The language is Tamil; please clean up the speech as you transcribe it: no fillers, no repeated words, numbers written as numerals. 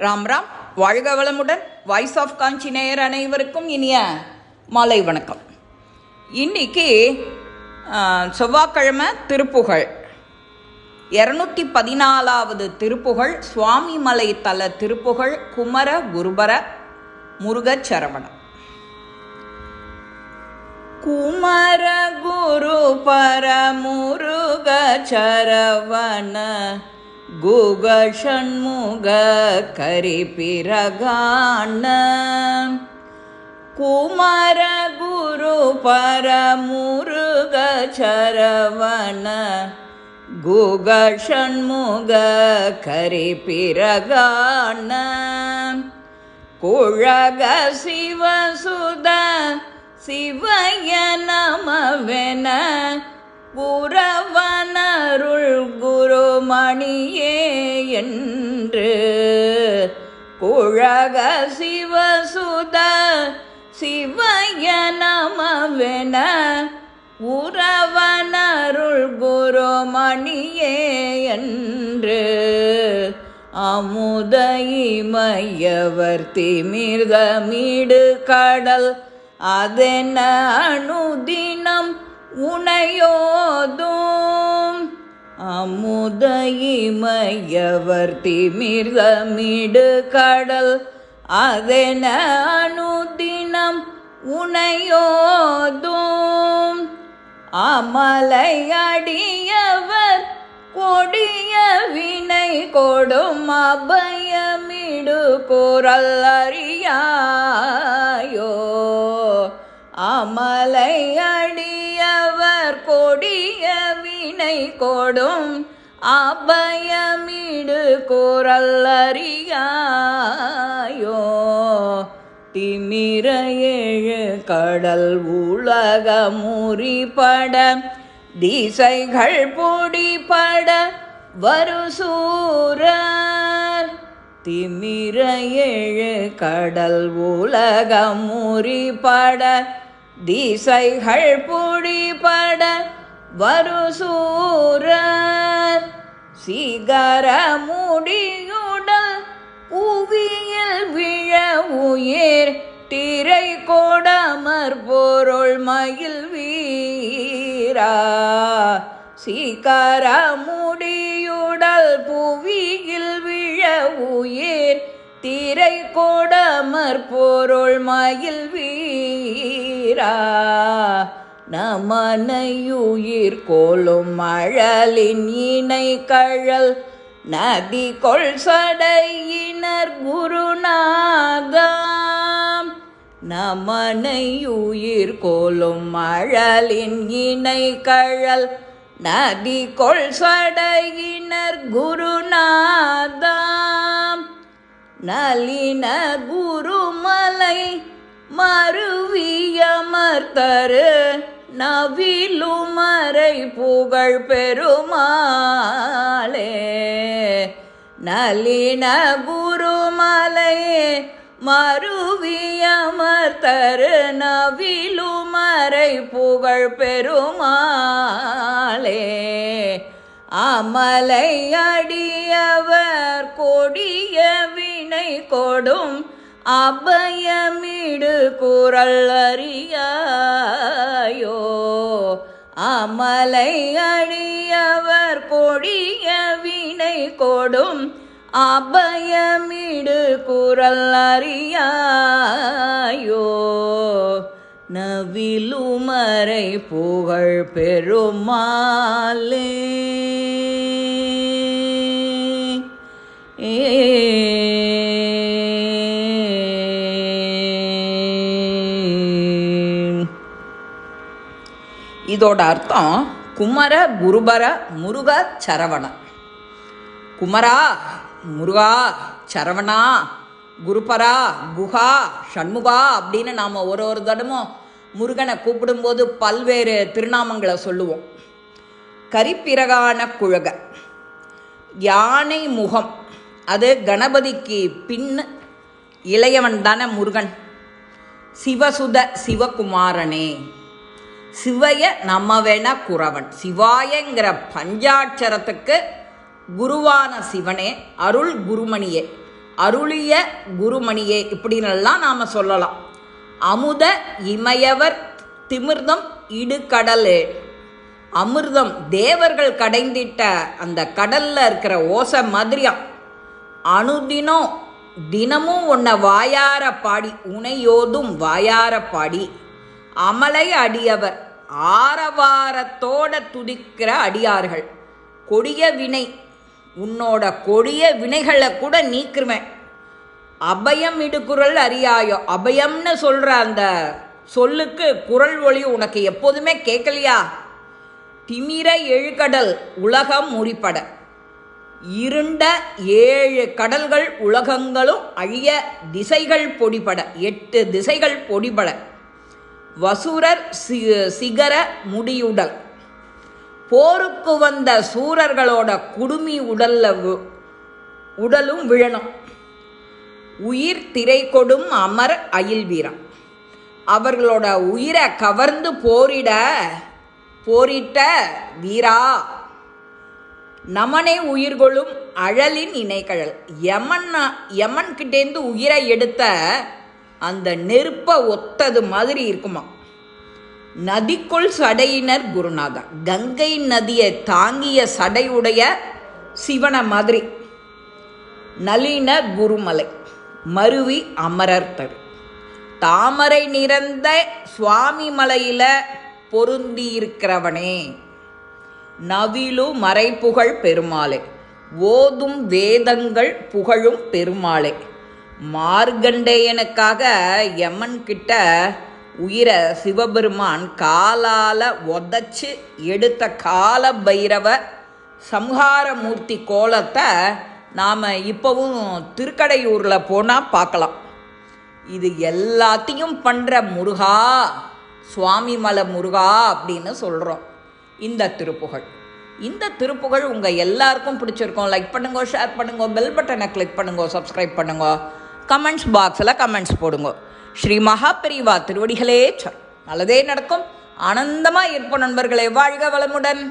ராம் ராம். வாழ்க வளமுடன். வாய்ஸ் ஆஃப் காஞ்சி நேயர் அனைவருக்கும் இனிய மாலை வணக்கம். இன்னைக்கு செவ்வாய்க்கிழமை திருப்புகழ் 214வது திருப்புகழ் சுவாமிமலை தல திருப்புகழ் குமர குருபர முருகச்சரவணம். குமர குருபர முருகச்சரவண குக ஷண்முக கரிபிரகாண. குமர குரு பர முருக சரவண குக ஷண்முக கரிபிரகாண. குழக சிவசுத சிவய நமவென குரவனருள் குருமணியே என்று. குழக சிவசுத சிவய நமவென குரவனருள் குருமணியே என்று. அமுத இமயவர் திமிர்தமிடு கடல் அதென அனுதினம் உனையோதும். அமுத இமயவர் திமிர்தமிடு கடல் அதென அனுதினம் உனையோதும். அமலையடியவர் கொடிய வினை கொடும் அபயமிடு குரல் அறியாயோ. அமலையடியவர் கொடிய வினை கொடும் அபயமிடு குரல் அறியாயோ. திமிர ஏழு கடல் உலக முறிபட திசைகள் பொடிபட வருசூரர். திமிர ஏழு கடல் உலக முறிபட திசைகள் பொடிபட வருசூரர். சிகர முடியுடல் புவியில் விழ உயிர் திரை கொடமர் பொருள் மயில் வீரா. சிகர முடியுடல் புவியில் விழ உயிர் திரை கொடமர் பொருள் மயில் வீரா. நமனையுயிர் கோலும் மழலின் இணை கழல் நதி கொள் சடையினர் குருநாதா. நமனையுயிர் கோலும் மழலின் இணை கழல் நதி கொள் சடையினர் குருநாதா. நளின குருமலை மருவியமர்த்தரு நவிலுமறை புகழ் பெருமாளே. நளின குருமலை மருவியமர்த்தரு நவிலுமறை புகழ் பெருமாளே. அமலை அடியவர் கொடிய வினை கொடும் அபயமிடு குரல் அறியாயோ. அமலை அடியவர் கொடிய வினை கொடும் அபயமிடு குரல் அறியாயோ. நவிலுமறை புகழ் பெருமாளே. இதோட அர்த்தம் குமர குருபர முருக சரவண. குமரா முருகா, சரவணா, குருபரா, குஹா, ஷண்முகா அப்படின்னு நாம் ஒரு தடமும் முருகனை கூப்பிடும்போது பல்வேறு திருநாமங்களை சொல்லுவோம். கரிப்பிரகான குழக யானை முகம், அது கணபதிக்கு பின் இளையவன் தானே முருகன். சிவசுத சிவகுமாரனே, சிவய நமவென குறவன். சிவாயங்கிற பஞ்சாட்சரத்துக்கு குருவான சிவனே, அருள் குருமணியே, அருளிய குருமணியே இப்படின்னெல்லாம் நாம் சொல்லலாம். அமுத இமயவர் திமிர்தம் இடுகடலே. அமிர்தம் தேவர்கள் கடைந்திட்ட அந்த கடலில் இருக்கிற ஓசை மாதிரியாம். அனுதினம் தினமும் உன்னை வாயார பாடி, உனையோதும் வாயார பாடி, அமலை அடியவர் ஆரவாரத்தோட துதிக்கிற அடியார்கள். கொடிய வினை, உன்னோட கொடிய வினைகளை கூட நீக்குருவேன். அபயம் இடுகுரல் அறியாயோ. அபயம்னு சொல்கிற அந்த சொல்லுக்கு குரல் ஒளி உனக்கு எப்போதுமே கேட்கலையா? திமிர எழுகடல் உலகம் முறிப்பட. இருண்ட 7 கடல்கள் உலகங்களும் அழிய திசைகள் பொடிபட. 8 திசைகள் பொடிபட. வசூரர் சிகர முடியுடல். போருக்கு வந்த சூரர்களோட குடுமி உடலும் விழணும். உயிர் திரை கொடும் அமர் அயில் வீரம். அவர்களோட உயிரை கவர்ந்து போரிட்ட வீரா. நமனே உயிர்கொள்ளும் அழலின் இணைக்கழல். யமன் கிட்டேந்து உயிரை எடுத்த அந்த நெருப்பை ஒத்தது மாதிரி இருக்குமா. நதிக்குள் சடையினர் குருநாதா. கங்கை நதியை தாங்கிய சடையுடைய சிவனை மாதிரி. நளின குருமலை மருவி அமரர் தரு. தாமரை நிறந்த சுவாமி மலையில பொருந்தியிருக்கிறவனே. நவிலு மறைப்புகழ் பெருமாளே. ஓதும் வேதங்கள் புகழும் பெருமாளே. மார்கண்டேயனுக்காக யமன் கிட்ட உயிரை சிவபெருமான் காலால் உதச்சி எடுத்த கால பைரவ சம்ஹாரமூர்த்தி கோலத்தை நாம் இப்போவும் திருக்கடையூரில் போனால் பார்க்கலாம். இது எல்லாத்தையும் பண்ணுற முருகா, சுவாமி மலை முருகா அப்படின்னு சொல்கிறோம். இந்த திருப்புகழ் உங்கள் எல்லாருக்கும் பிடிச்சிருக்கோம். லைக் பண்ணுங்க, ஷேர் பண்ணுங்க, பெல் பட்டனை கிளிக் பண்ணுங்க, சப்ஸ்கிரைப் பண்ணுங்க, கமெண்ட்ஸ் பாக்ஸில் கமெண்ட்ஸ் போடுங்க. ஸ்ரீ மகாபெரிவா திருவடிகளே நல்லதே நடக்கும். ஆனந்தமாக இருப்போம் நண்பர்களே. வாழ்க வளமுடன்.